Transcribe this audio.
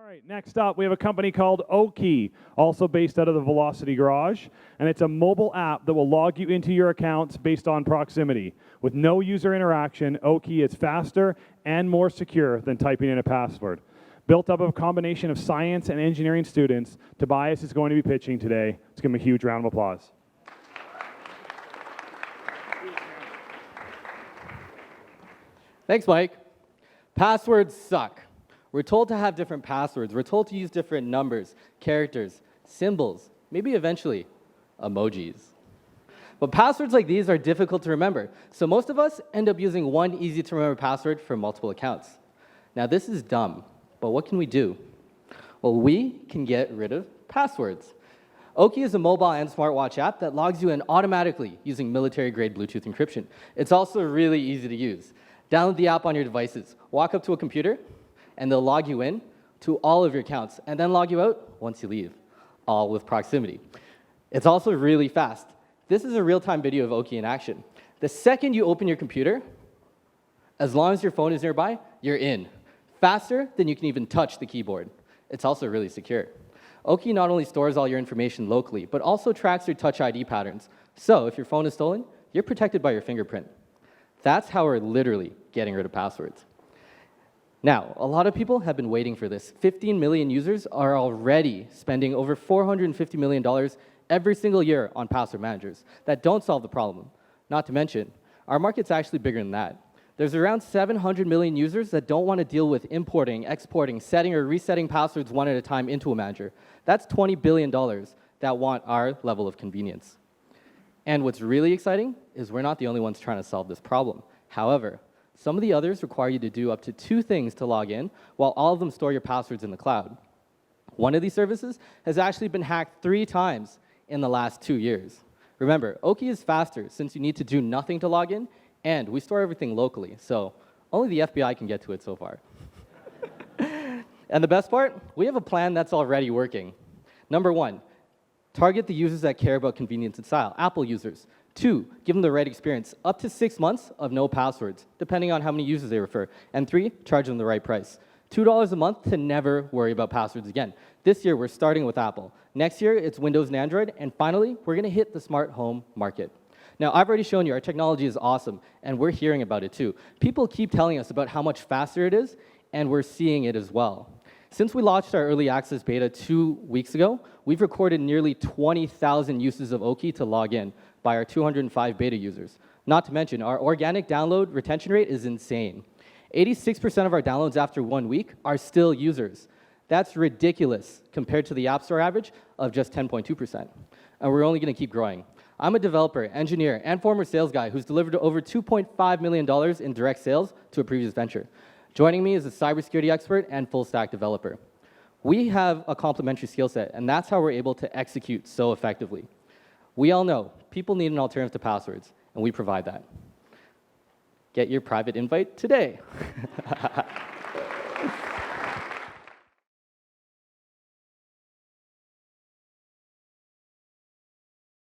right, next up, we have a company called Okey, also based out of the Velocity Garage, and it's a mobile app that will log you into your accounts based on proximity. With no user interaction, Okey is faster and more secure than typing in a password. Built up of a combination of science and engineering students, Tobias is going to be pitching today. Let's give him a huge round of applause. Thanks, Mike. Passwords suck. We're told to have different passwords. We're told to use different numbers, characters, symbols, maybe eventually emojis. But passwords like these are difficult to remember, so most of us end up using one easy-to-remember password for multiple accounts. Now, this is dumb, but what can we do? Well, we can get rid of passwords. Okey is a mobile and smartwatch app that logs you in automatically using military-grade Bluetooth encryption. It's also really easy to use. Download the app on your devices, walk up to a computer, and they'll log you in to all of your accounts, and then log you out once you leave, all with proximity. It's also really fast. This is a real-time video of Okey in action. The second you open your computer, as long as your phone is nearby, you're in. Faster than you can even touch the keyboard. It's also really secure. Okey not only stores all your information locally, but also tracks your Touch ID patterns. So if your phone is stolen, you're protected by your fingerprint. That's how we're literally getting rid of passwords. Now, a lot of people have been waiting for this. 15 million users are already spending over $450 million every single year on password managers that don't solve the problem. Not to mention, our market's actually bigger than that. There's around 700 million users that don't want to deal with importing, exporting, setting or resetting passwords one at a time into a manager. That's $20 billion that want our level of convenience. And what's really exciting is we're not the only ones trying to solve this problem. However, some of the others require you to do up to 2 things to log in, while all of them store your passwords in the cloud. One of these services has actually been hacked 3 times in the last 2 years. Remember, Okey is faster since you need to do nothing to log in, and we store everything locally, so only the FBI can get to it so far. And the best part? We have a plan that's already working. Number 1, target the users that care about convenience and style, Apple users. 2, give them the right experience, up to 6 months of no passwords, depending on how many users they refer. And 3, charge them the right price. $2 a month to never worry about passwords again. This year, we're starting with Apple. Next year, it's Windows and Android. And finally, we're going to hit the smart home market. Now, I've already shown you our technology is awesome, and we're hearing about it too. People keep telling us about how much faster it is, and we're seeing it as well. Since we launched our early access beta 2 weeks ago, we've recorded nearly 20,000 uses of Okey to log in by our 205 beta users. Not to mention, our organic download retention rate is insane. 86% of our downloads after 1 week are still users. That's ridiculous compared to the App Store average of just 10.2%. And we're only going to keep growing. I'm a developer, engineer, and former sales guy who's delivered over $2.5 million in direct sales to a previous venture. Joining me is a cybersecurity expert and full-stack developer. We have a complementary skill set, and that's how we're able to execute so effectively. We all know people need an alternative to passwords, and we provide that. Get your private invite today.